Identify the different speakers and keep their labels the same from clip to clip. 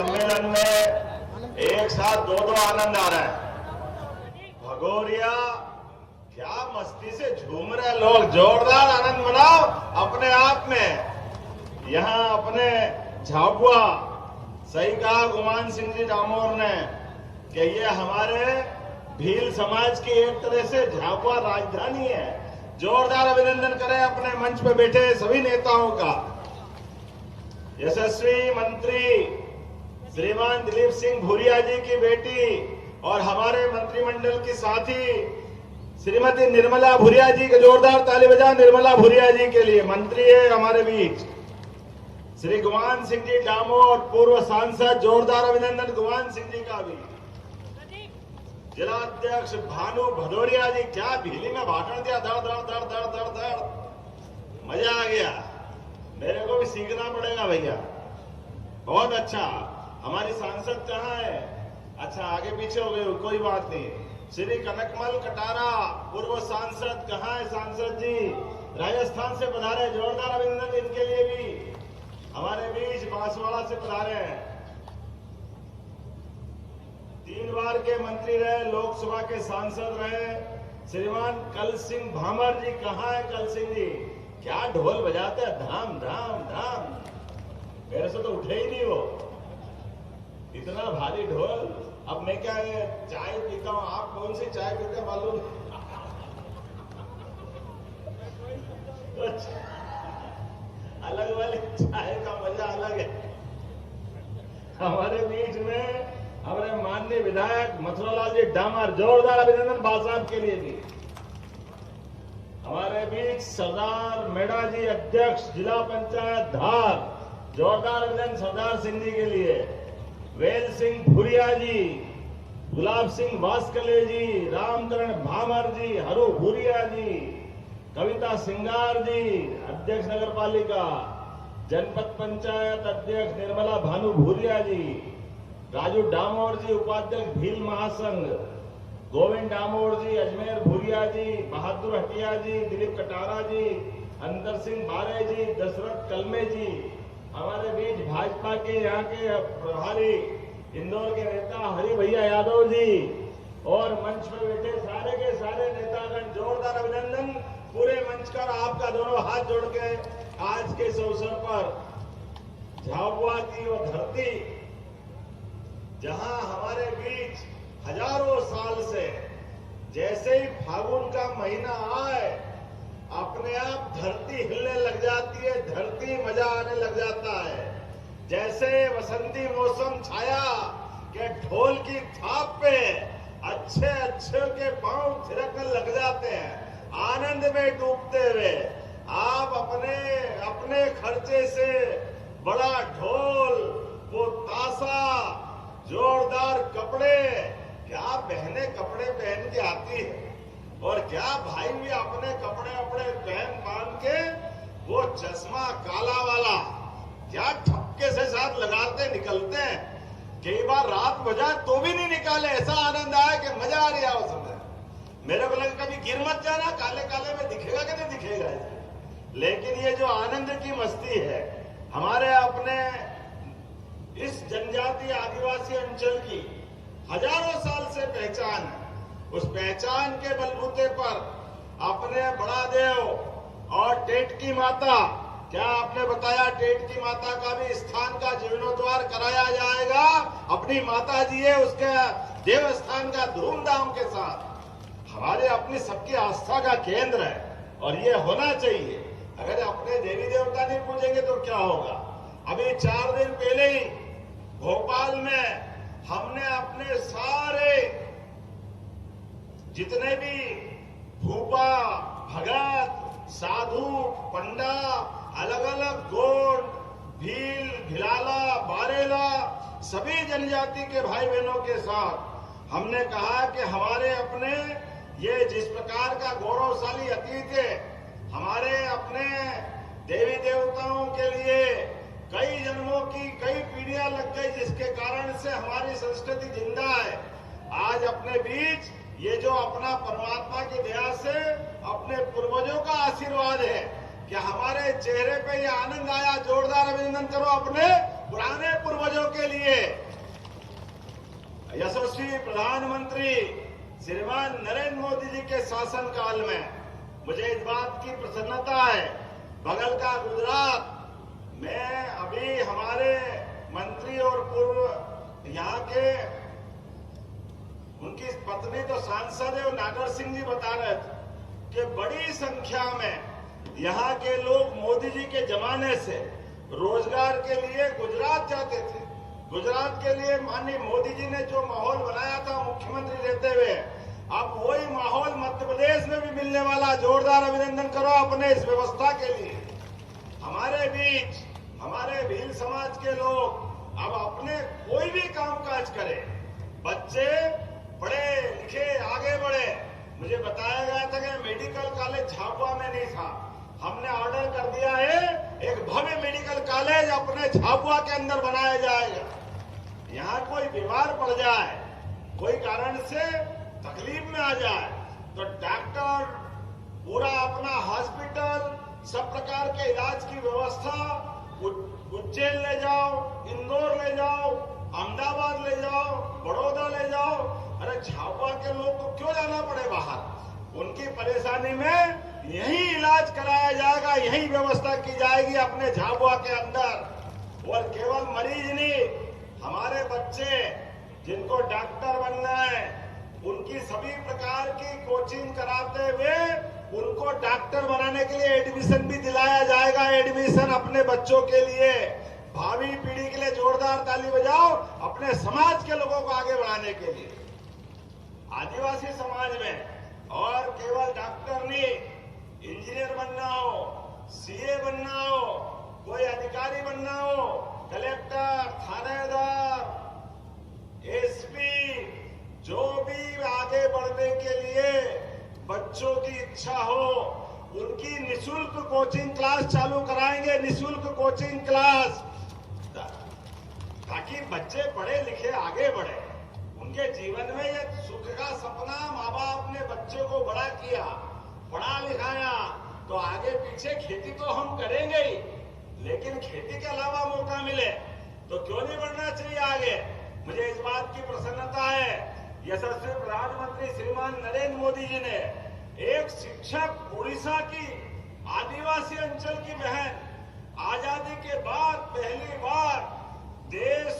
Speaker 1: सम्मेलन में एक साथ दो आनंद आ रहा है। भगोरिया क्या मस्ती से झूम रहे लोग, जोरदार आनंद मनाओ अपने आप में। यहाँ अपने झाबुआ, सही कहा गुमान सिंह जी डामोर ने कि ये हमारे भील समाज की एक तरह से झाबुआ राजधानी है। जोरदार अभिनंदन करें अपने मंच पे बैठे सभी नेताओं का। यशस्वी मंत्री श्रीमान दिलीप सिंह भूरिया जी की बेटी और हमारे मंत्रिमंडल की साथी श्रीमती निर्मला भूरिया जी के जोरदार ताली बजा निर्मला भूरिया जी के लिए, मंत्री है हमारे बीच। श्री गुमान सिंह जी डामोर पूर्व सांसद, जोरदार अभिनंदन गुमान सिंह जी का भी। जिला अध्यक्ष भानु भदौरिया जी, क्या भीली में भाषण दिया, धड़ धड़ धड़ धड़ धड़ धड़, मजा आ गया। मेरे को भी सीखना पड़ेगा भैया, बहुत अच्छा। हमारी सांसद कहाँ है? अच्छा आगे पीछे हो गए, कोई बात नहीं। श्री कनकमल कटारा पूर्व सांसद, कहाँ है सांसद जी? राजस्थान से पधारे, जोरदार अभिनंदन इनके लिए भी। हमारे बीच बांसवाड़ा से पधारे हैं, 3 बार के मंत्री रहे, लोकसभा के सांसद रहे श्रीमान कल सिंह भामर जी। कहाँ है कल सिंह जी? क्या ढोल बजाते हैं, धाम धाम धाम। मेरे से तो उठे ही नहीं वो, इतना भारी ढोल। अब मैं क्या है चाय पीता हूँ, आप कौन सी चाय पीते हैं मालूम? अलग वाली चाय का मजा अलग है। हमारे बीच में हमारे माननीय विधायक मथुरालाल जी डामर, जोरदार अभिनंदन बाल साहब के लिए भी। हमारे बीच सरदार मेड़ा जी, अध्यक्ष जिला पंचायत धार, जोरदार अभिनंदन सरदार सिंह जी के लिए। वेल सिंह भूरिया जी, गुलाब सिंह वास्कले जी, रामकरण भामर जी, हरू भूरिया जी, कविता सिंगार जी, अध्यक्ष नगर पालिका, जनपद पंचायत अध्यक्ष निर्मला भानु भूरिया जी, राजू डामोर जी उपाध्यक्ष भील महासंघ, गोविंद डामोर जी, अजमेर भूरिया जी, बहादुर हटिया जी, दिलीप कटारा जी, अंदर सिंह बारे जी, दशरथ कलमे जी। हमारे बीच भाजपा के यहाँ के प्रभारी इंदौर के नेता हरि भैया यादव जी और मंच पर बैठे सारे के सारे नेतागण, जोरदार अभिनंदन पूरे मंच का। आपका दोनों हाथ जोड़ के आज के इस अवसर पर झाबुआ की वो धरती जहां हमारे बीच हजारों साल से जैसे ही फागुन का महीना आए अपने आप धरती हिलने लग जाती है, धरती मजा आने लग जाता है। जैसे वसंती मौसम छाया कि ढोल की थाप पे अच्छे अच्छे के पांव थिरकने लग जाते हैं, आनंद में डूबते हुए। आप अपने अपने खर्चे से बड़ा ढोल, वो ताशा, जोरदार कपड़े, क्या बहने कपड़े पहन के आती है और क्या भाई भी अपने कपड़े अपने पहन बांध के वो चश्मा काला वाला क्या ठपके से साथ लगाते निकलते हैं। कई बार रात बजा तो भी नहीं निकाले, ऐसा आनंद आया कि मजा आ रहा उस समय। मेरे को लगा कभी गिर मत जाना, काले काले में दिखेगा कि नहीं दिखेगा। लेकिन ये जो आनंद की मस्ती है हमारे अपने इस जनजातीय आदिवासी अंचल की हजारों साल से पहचान है, उस पहचान के बलबूते पर अपने बड़ा देव और टेट की माता, क्या आपने बताया टेट की माता का भी स्थान का जीर्णोद्धार कराया जाएगा। अपनी माता जी है, उसके देव स्थान का धूमधाम के साथ। हमारे अपनी सबकी आस्था का केंद्र है और ये होना चाहिए। अगर अपने देवी देवता नहीं पूजेंगे तो क्या होगा। अभी 4 दिन पहले ही भोपाल में हमने अपने सारे जितने भी भूपा, भगत, साधु, पंडा, अलग अलग गोंड, भील, भिलाला, बारेला, सभी जनजाति के भाई बहनों के साथ हमने कहा कि हमारे अपने ये जिस प्रकार का गौरवशाली अतीत है, हमारे अपने देवी देवताओं के लिए कई जन्मों की कई पीढ़ियां लग गई, जिसके कारण से हमारी संस्कृति जिंदा है। आज अपने बीच ये जो अपना परमात्मा की दया से अपने पूर्वजों का आशीर्वाद है कि हमारे चेहरे पे ये आनंद आया। जोरदार अभिनंदन करो अपने पुराने पूर्वजों के लिए। लिए यशस्वी प्रधानमंत्री श्रीमान नरेंद्र मोदी जी के शासनकाल में मुझे इस बात की प्रसन्नता है, बगल का गुजरात में अभी हमारे मंत्री और पूर्व यहाँ के उनकी पत्नी तो सांसद है, नागर सिंह जी बता रहे थे कि बड़ी संख्या में यहाँ के लोग मोदी जी के जमाने से रोजगार के लिए गुजरात जाते थे। गुजरात के लिए माननीय मोदी जी ने जो माहौल बनाया था मुख्यमंत्री रहते हुए, अब वही माहौल मध्य प्रदेश में भी मिलने वाला। जोरदार अभिनंदन करो अपने इस व्यवस्था के लिए। हमारे बीच हमारे भील समाज के लोग अब अपने कोई भी कामकाज करे, बच्चे पढ़े लिखे आगे बढ़े। मुझे बताया गया था कि मेडिकल कॉलेज झाबुआ में नहीं था, हमने ऑर्डर कर दिया है एक भव्य मेडिकल कॉलेज अपने झाबुआ के अंदर बनाया जाएगा। यहाँ कोई बीमार पड़ जाए, कोई कारण से तकलीफ में आ जाए तो डॉक्टर पूरा अपना हॉस्पिटल सब प्रकार के इलाज की व्यवस्था उज्जैन ले जाओ, इंदौर ले जाओ, अहमदाबाद ले जाओ, बड़ौदा ले जाओ। अरे झाबुआ के लोग को क्यों जाना पड़े बाहर? उनकी परेशानी में यही इलाज कराया जाएगा, यही व्यवस्था की जाएगी अपने झाबुआ के अंदर। और केवल मरीज नहीं, हमारे बच्चे जिनको डॉक्टर बनना है उनकी सभी प्रकार की कोचिंग कराते हुए उनको डॉक्टर बनाने के लिए एडमिशन भी दिलाया जाएगा। एडमिशन अपने बच्चों के लिए, भावी पीढ़ी के लिए जोरदार ताली बजाओ, अपने समाज के लोगों को आगे बढ़ाने के लिए। आदिवासी समाज में और केवल डॉक्टर नहीं, इंजीनियर बनना हो, सीए बनना हो, कोई अधिकारी बनना हो, कलेक्टर, थानेदार, एसपी, जो भी आगे बढ़ने के लिए बच्चों की इच्छा हो उनकी निशुल्क कोचिंग क्लास चालू कराएंगे। निशुल्क कोचिंग क्लास, ताकि बच्चे पढ़े लिखे आगे बढ़े। उनके जीवन में ये सुख का सपना, माँ बाप ने बच्चों को बड़ा किया, पढ़ा लिखाया, तो आगे पीछे खेती तो हम करेंगे ही, लेकिन खेती के अलावा मौका मिले तो क्यों नहीं बढ़ना चाहिए आगे। मुझे इस बात की प्रसन्नता है, यशस्वी प्रधानमंत्री श्रीमान नरेंद्र मोदी जी ने एक शिक्षक उड़ीसा की आदिवासी अंचल की बहन, आजादी के बाद पहली बार देश,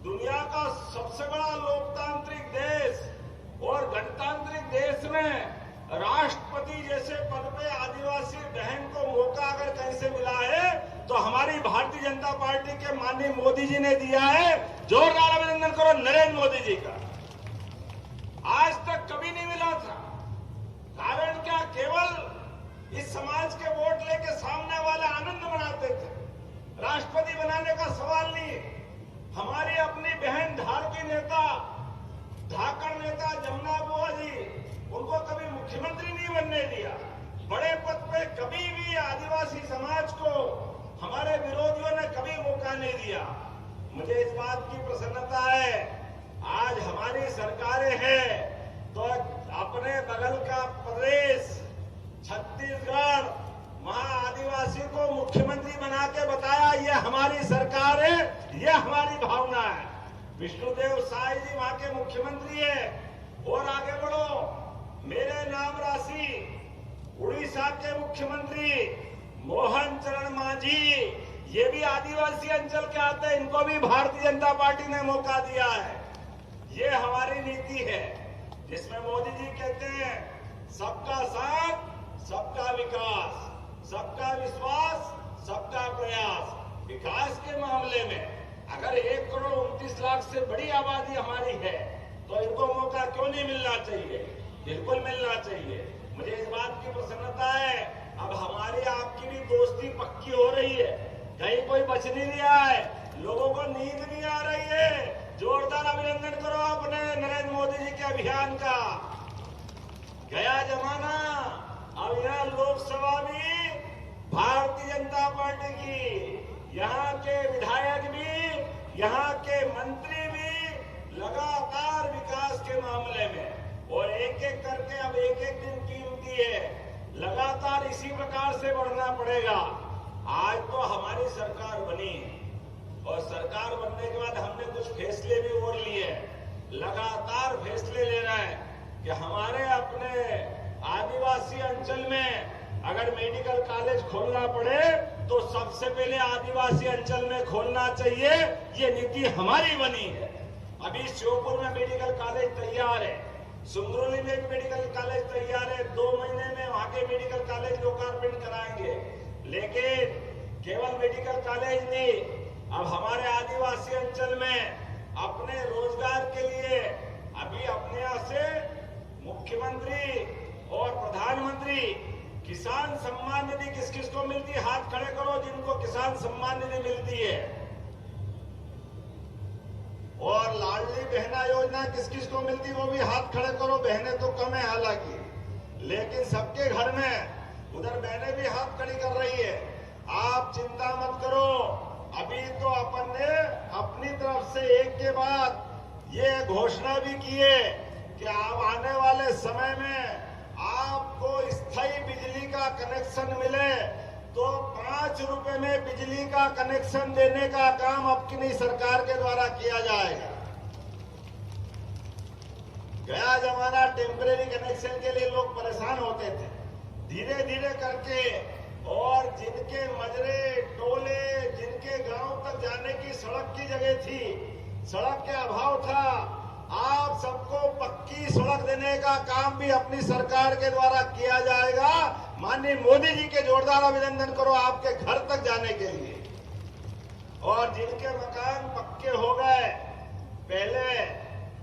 Speaker 1: दुनिया का सबसे बड़ा लोकतांत्रिक देश और गणतांत्रिक देश में राष्ट्रपति जैसे पद पे आदिवासी बहन को मौका अगर कहीं से मिला है तो हमारी भारतीय जनता पार्टी के माननीय मोदी जी ने दिया है। जोरदार अभिनंदन करो नरेंद्र मोदी जी का। आज तक कभी नहीं मिला था। कारण क्या? केवल इस समाज के वोट लेके सामने वाले आनंद मनाते थे, राष्ट्रपति बनाने का सवाल नहीं। हमारी अपनी बहन धारवी नेता, धाकड़ नेता जमुना बुआ जी, उनको कभी मुख्यमंत्री नहीं बनने दिया। बड़े पद पे कभी भी आदिवासी समाज को हमारे विरोधियों ने कभी मौका नहीं दिया। मुझे इस बात की प्रसन्नता है, आज हमारी सरकारें हैं तो अपने बगल का प्रदेश छत्तीसगढ़ वहां आदिवासी को मुख्यमंत्री बना के बताया ये हमारी सरकार है, ये हमारी भावना है। विष्णुदेव साय जी वहां के मुख्यमंत्री है। और आगे बढ़ो, मेरे नाम राशि उड़ीसा के मुख्यमंत्री मोहन चरण मांझी, ये भी आदिवासी अंचल के आते हैं, इनको भी भारतीय जनता पार्टी ने मौका दिया है। ये हमारी नीति है जिसमें मोदी जी कहते हैं सबका साथ, सबका विकास, सबका विश्वास, सबका प्रयास। विकास के मामले में अगर 1,29,00,000 से बड़ी आबादी हमारी है तो इनको मौका क्यों नहीं मिलना चाहिए? बिल्कुल मिलना चाहिए। मुझे इस बात की प्रसन्नता है, अब हमारी आपकी भी दोस्ती पक्की हो रही है, कहीं कोई बच नहीं रहा है, लोगों को नींद नहीं आ रही है। जोरदार अभिनंदन करो अपने नरेंद्र मोदी जी के अभियान का। गया जमाना, अब यह लोकसभा भी भारतीय जनता पार्टी की, यहाँ के विधायक भी, यहाँ के मंत्री भी लगातार विकास के मामले में, और एक एक करके अब एक एक दिन कीमती है, लगातार इसी प्रकार से बढ़ना पड़ेगा। आज तो हमारी सरकार बनी और सरकार बनने के बाद हमने कुछ लगातार फैसले ले रहा है कि हमारे अपने आदिवासी अंचल में अगर मेडिकल कॉलेज खोलना पड़े तो सबसे पहले आदिवासी अंचल में खोलना चाहिए। ये नीति हमारी बनी है। अभी श्योपुर में मेडिकल कॉलेज तैयार है, सुंगरौली में भी मेडिकल कॉलेज तैयार है। 2 महीने में वहां के मेडिकल कॉलेज लोकार्पण कराएंगे। लेकिन केवल मेडिकल कॉलेज नहीं, अब हमारे आदिवासी अंचल में अपने रोजगार के लिए अभी अपने यहाँ से मुख्यमंत्री और प्रधानमंत्री किसान सम्मान निधि किस किस को मिलती है? हाथ खड़े करो जिनको किसान सम्मान निधि मिलती है। और लाडली बहना योजना किस किस को मिलती है? वो भी हाथ खड़े करो। बहनें तो कम है हालांकि, लेकिन सबके घर में उधर बहनें भी हाथ खड़ी कर रही है। आप चिंता मत करो, अभी तो अपन ने अपनी तरफ से एक के बाद ये घोषणा भी की है कि अब आने वाले समय में आपको स्थायी बिजली का कनेक्शन मिले तो 5 रुपए में बिजली का कनेक्शन देने का काम अपनी सरकार के द्वारा किया जाएगा। गया जमाना टेम्परेरी कनेक्शन के लिए लोग परेशान होते थे, धीरे धीरे करके, और जिनके मजरे टोले जिनके गांव तक जाने की सड़क की जगह थी, सड़क के अभाव था, आप सबको पक्की सड़क देने का काम भी अपनी सरकार के द्वारा किया जाएगा। माननीय मोदी जी के जोरदार अभिनंदन करो आपके घर तक जाने के लिए। और जिनके मकान पक्के हो गए पहले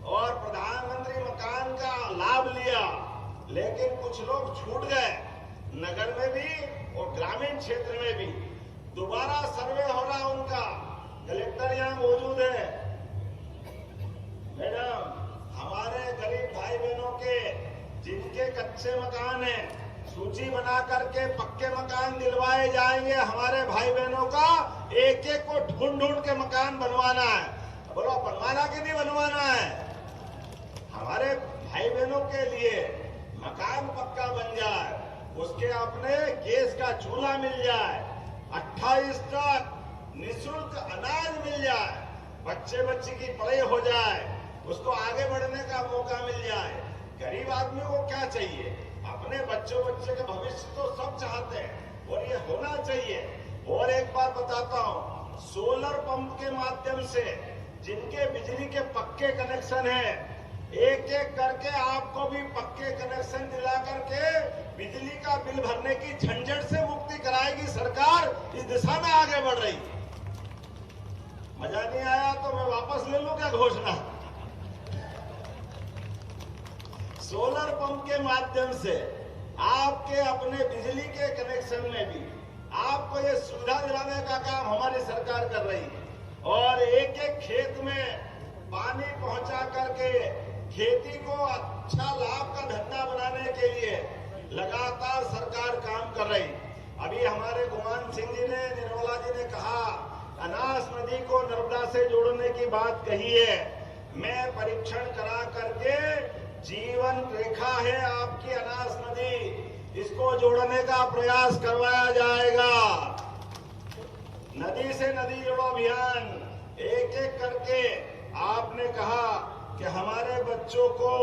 Speaker 1: और प्रधानमंत्री मकान का लाभ लिया, लेकिन कुछ लोग छूट गए, नगर में भी और ग्रामीण क्षेत्र में भी दोबारा सर्वे हो रहा उनका। कलेक्टर यहाँ मौजूद है। मैडम, हमारे गरीब भाई बहनों के जिनके कच्चे मकान हैं, सूची बना करके पक्के मकान दिलवाए जाएंगे। हमारे भाई बहनों का एक एक को ढूंढ ढूंढ के मकान बनवाना है। बोलो बनवाना कि नहीं बनवाना है? हमारे भाई बहनों के लिए मकान पक्का बन जाए, उसके अपने गैस का चूल्हा मिल जाए, 28 तक निःशुल्क अनाज मिल जाए, बच्चे की पढ़ाई हो जाए, उसको आगे बढ़ने का मौका मिल जाए। गरीब आदमी को क्या चाहिए? अपने बच्चे के भविष्य तो सब चाहते हैं और ये होना चाहिए। और एक बात बताता हूँ, सोलर पंप के माध्यम से जिनके बिजली के पक्के कनेक्शन हैं, एक एक करके आपको भी पक्के कनेक्शन दिला करके बिजली का बिल भरने की झंझट से मुक्ति कराएगी सरकार। इस दिशा में आगे बढ़ रही। मजा नहीं आया तो मैं वापस ले लूं क्या घोषणा? सोलर पंप के माध्यम से आपके अपने बिजली के कनेक्शन में भी आपको ये सुविधा दिलाने का काम हमारी सरकार कर रही है। और एक एक खेत में पानी पहुंचा करके खेती को अच्छा लाभ का धंधा बनाने के लिए लगातार सरकार काम कर रही। अभी हमारे गुमान सिंह जी ने, निर्मला जी ने कहा अनास नदी को नर्मदा से जोड़ने की बात कही है। मैं परीक्षण करा करके जीवन रेखा है आपकी अनास नदी, इसको जोड़ने का प्रयास करवाया जाएगा। नदी से नदी जोड़ो अभियान एक एक करके। आपने कहा कि हमारे बच्चों को,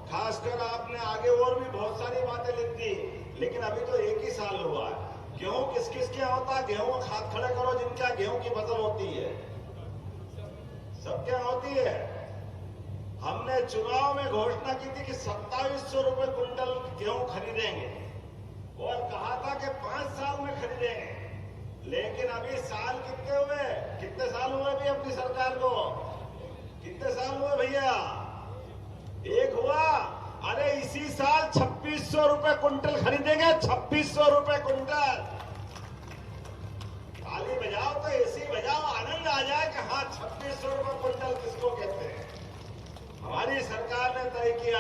Speaker 1: खासकर आपने आगे और भी बहुत सारी बातें लिख दी, लेकिन अभी तो 1 ही साल हुआ है। गेहूं किस किस के होता है? गेहूं हाथ खड़े करो जिनका गेहूं की फसल होती है। सबके होती है। हमने चुनाव में घोषणा की थी कि 2700 रुपए कुंटल गेहूं खरीदेंगे और कहा था कि 5 साल में खरीदेंगे। लेकिन अभी साल कितने हुए? कितने साल हुए भी अपनी सरकार को? कितने साल हुए भैया? 1 हुआ। अरे इसी साल 2600 रुपए कुंटल खरीदेंगे। 2600 रुपए कुंटल। ताली बजाओ तो ऐसी बजाओ, आनंद आ जाए कि हाँ 2600 रुपए कुंटल किसको कहते हैं। हमारी सरकार ने तय किया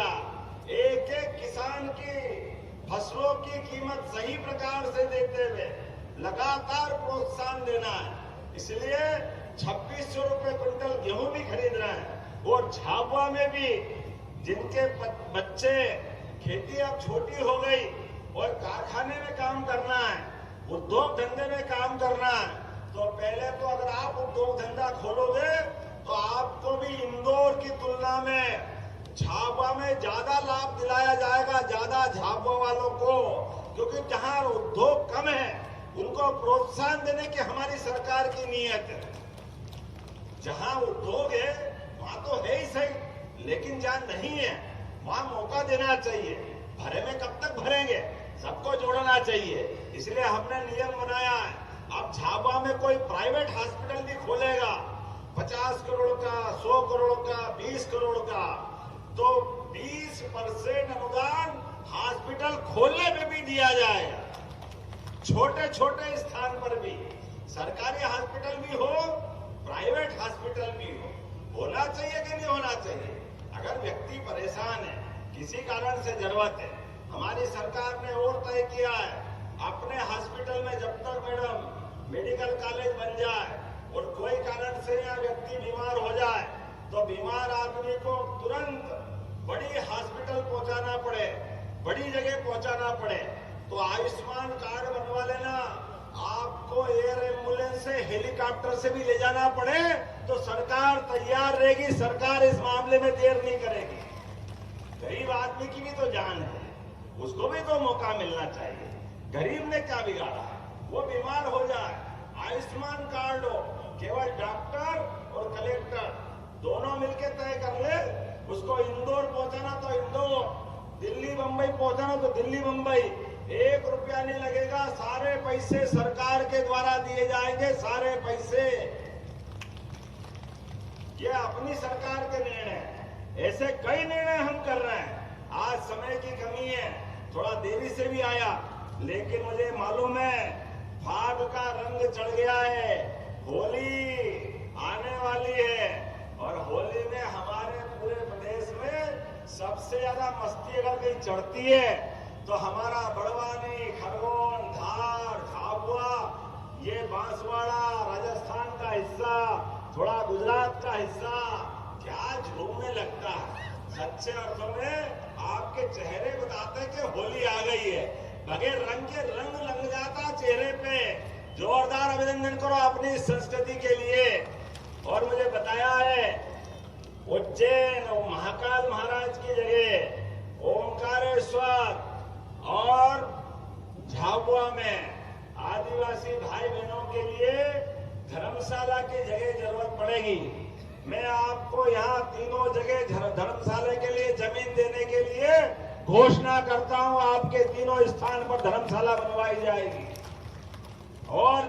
Speaker 1: एक एक किसान की फसलों की कीमत सही प्रकार से देते हुए लगातार प्रोत्साहन देना है। इसलिए 2600 रुपए कुंटल गेहूं भी खरीद रहे हैं। और झाबुआ में भी जिनके बच्चे, खेती अब छोटी हो गई और कारखाने में काम करना है, उद्योग धंधे में काम करना है, तो पहले तो अगर आप उद्योग धंधा खोलोगे तो आपको भी इंदौर की तुलना में में ज्यादा लाभ दिलाया जाएगा, ज्यादा झाबुआ वालों को, क्योंकि जहां उद्योग कम है उनको प्रोत्साहन देने की हमारी सरकार की नीयत है। जहां उद्योग है वहां तो है ही सही, लेकिन जहां नहीं है वहां मौका देना चाहिए। भरे में कब तक भरेंगे, सबको जोड़ना चाहिए। इसलिए हमने नियम बनाया है, अब झाबुआ में कोई प्राइवेट हॉस्पिटल भी खोलेगा 50 करोड़ का, 100 करोड़ का, 20 करोड़ का, तो 20% अनुदान हॉस्पिटल खोलने में भी दिया जाएगा। छोटे छोटे स्थान पर भी, सरकारी हॉस्पिटल भी हो, प्राइवेट हॉस्पिटल भी हो, होना चाहिए कि नहीं होना चाहिए। अगर व्यक्ति परेशान है, किसी कारण से जरूरत है, हमारी सरकार ने और तय किया है अपने हॉस्पिटल में जब तक मैडम मेडिकल कॉलेज बन जाए और कोई कारण से यहाँ व्यक्ति बीमार हो जाए तो बीमार आदमी को तुरंत बड़ी हॉस्पिटल पहुंचाना पड़े, बड़ी जगह पहुंचाना पड़े, तो आयुष्मान कार्ड बनवा लेना। आपको एयर एम्बुलेंस से, हेलीकॉप्टर से भी ले जाना पड़े तो सरकार तैयार रहेगी, सरकार इस मामले में देर नहीं करेगी। गरीब आदमी की भी तो जान है, उसको भी तो मौका मिलना चाहिए। गरीब ने क्या बिगाड़ा, वो बीमार हो जाए, आयुष्मान कार्ड हो, केवल डॉक्टर और कलेक्टर दोनों मिलकर तय कर ले। उसको इंदौर पहुंचाना तो इंदौर, दिल्ली बंबई पहुंचाना तो दिल्ली बंबई, 1 रुपया नहीं लगेगा, सारे पैसे सरकार के द्वारा दिए जाएंगे, सारे पैसे। ये अपनी सरकार के निर्णय, ऐसे कई निर्णय हम कर रहे हैं। आज समय की कमी है, थोड़ा देरी से भी आया, लेकिन मुझे मालूम है फाग का रंग चढ़ गया है, होली आने वाली है और होली में हमारे पूरे प्रदेश में सबसे ज्यादा मस्ती अगर कहीं चढ़ती है तो हमारा बड़वानी, खरगोन, धार, झाबुआ, ये बांसवाड़ा, राजस्थान का हिस्सा, थोड़ा गुजरात का हिस्सा, क्या झूमने लगता है। सच्चे अर्थों में आपके चेहरे बताते हैं कि होली आ गई है, बगैर रंग के रंग लग जाता चेहरे पे। जोरदार अभिनंदन करो अपनी संस्कृति के लिए। और मुझे बताया है उज्जैन और महाकाल महाराज की जगह ओंकारेश्वर और झाबुआ में आदिवासी भाई बहनों के लिए धर्मशाला की जगह जरूरत पड़ेगी। मैं आपको यहाँ तीनों जगह धर्मशाला के लिए जमीन देने के लिए घोषणा करता हूँ। आपके तीनों स्थान पर धर्मशाला बनवाई जाएगी और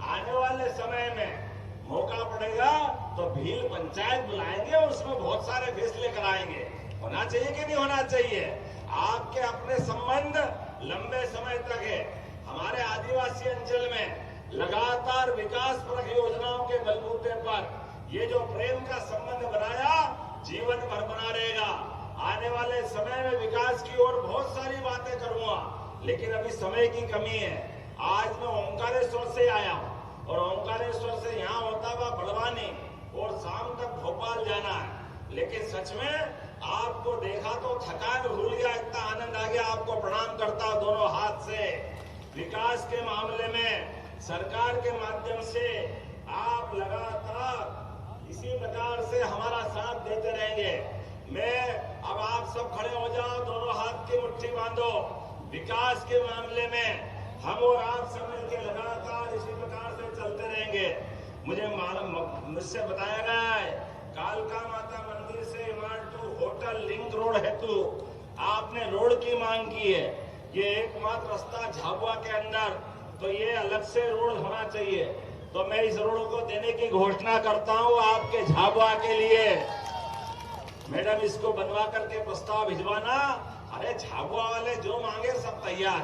Speaker 1: आने वाले समय में मौका पड़ेगा तो भील पंचायत बुलाएंगे और उसमें बहुत सारे फैसले कराएंगे। होना चाहिए कि नहीं होना चाहिए। आपके अपने संबंध लंबे समय तक है। हमारे आदिवासी अंचल में लगातार विकास परक योजनाओं के बलबूते पर ये जो प्रेम का संबंध बनाया जीवन भर बना रहेगा। आने वाले समय में विकास की ओर बहुत सारी बातें करूंगा, लेकिन अभी समय की कमी है। आज मैं ओंकारेश्वर से आया हूं और ओंकारेश्वर से यहाँ होता हुआ बड़वानी और शाम तक भोपाल जाना है, लेकिन सच में आपको देखा तो थकान भूल गया, इतना आनंद आ गया। आपको प्रणाम करता हूं दोनों हाथ से। विकास के मामले में सरकार के माध्यम से आप लगातार इसी प्रकार से हमारा साथ देते रहेंगे। मैं अब आप सब खड़े हो जाओ, दोनों हाथ की मुट्ठी बांधो। विकास के मामले में हम और आप सब मिलकर लगातार इसी प्रकार से चलते रहेंगे। मुझसे बताया गया है कालका माता मंदिर से इमारत टू होटल लिंक रोड हेतु आपने रोड की मांग की है। ये एकमात्र रास्ता झाबुआ के अंदर, तो ये अलग से रोड होना चाहिए। तो मैं इस रोड को देने की घोषणा करता हूँ आपके झाबुआ के लिए। मैडम इसको बनवा करके प्रस्ताव भिजवाना। अरे झाबुआ वाले जो मांगे सब तैयार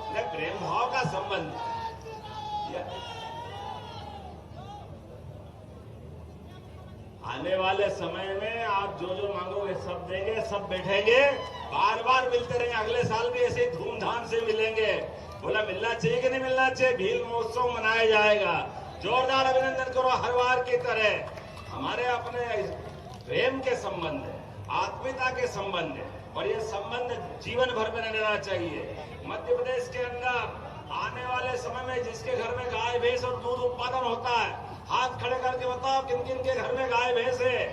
Speaker 1: है, प्रेम भाव का संबंध। आने वाले समय में आप जो जो मांगोगे सब देंगे, सब बैठेंगे, बार बार मिलते रहेंगे। अगले साल भी ऐसे ही धूमधाम से मिलेंगे। बोला मिलना चाहिए कि नहीं मिलना चाहिए। भील महोत्सव मनाया जाएगा। जोरदार अभिनंदन करो हर बार की तरह। हमारे अपने प्रेम के संबंध है, आत्मीयता के संबंध है और ये संबंध जीवन भर में रहना चाहिए। मध्य प्रदेश के अंदर आने वाले समय में जिसके घर में गाय भैंस और दूध उत्पादन होता है, हाथ खड़े करके बताओ किन किन के घर में गाय भैंस है।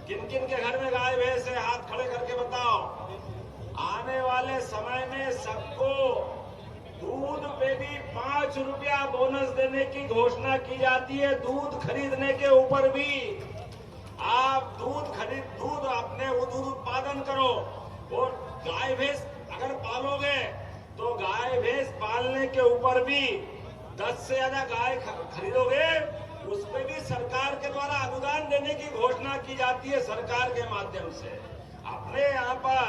Speaker 1: किन किन के घर में गाय भैंस है, हाथ खड़े करके बताओ। आने वाले समय में सबको दूध पे भी 5 रुपया बोनस देने की घोषणा की जाती है। दूध खरीदने के ऊपर भी आप दूध अपने वो दूध उत्पादन करो। और गाय भैंस अगर पालोगे तो गाय भैंस पालने के ऊपर भी 10 से ज्यादा गाय खरीदोगे, उस पे भी सरकार के द्वारा अनुदान देने की घोषणा की जाती है सरकार के माध्यम से। अपने यहाँ पर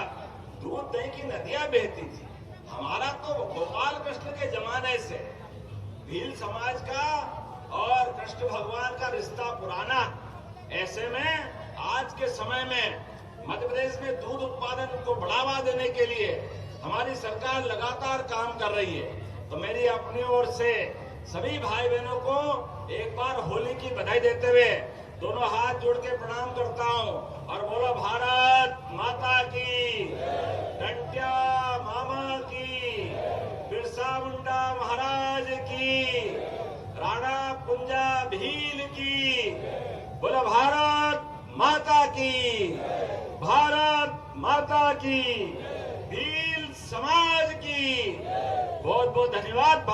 Speaker 1: दूध दही की नदियां बहती थी। हमारा तो गोपाल कृष्ण के जमाने से भील समाज का और कृष्ण भगवान का रिश्ता पुराना। ऐसे में आज के समय में मध्य प्रदेश में दूध उत्पादन को बढ़ावा देने के लिए हमारी सरकार लगातार काम कर रही है। तो मेरी अपनी ओर से सभी भाई बहनों को एक बार होली की बधाई देते हुए दोनों हाथ जोड़ के प्रणाम करता हूं और बोलो भारत माता की, टंट्या मामा की, बिरसा मुंडा महाराज की, राणा कुंजा भील की। बोलो भारत माता की, भारत माता की, भील समाज की। बहुत बहुत धन्यवाद।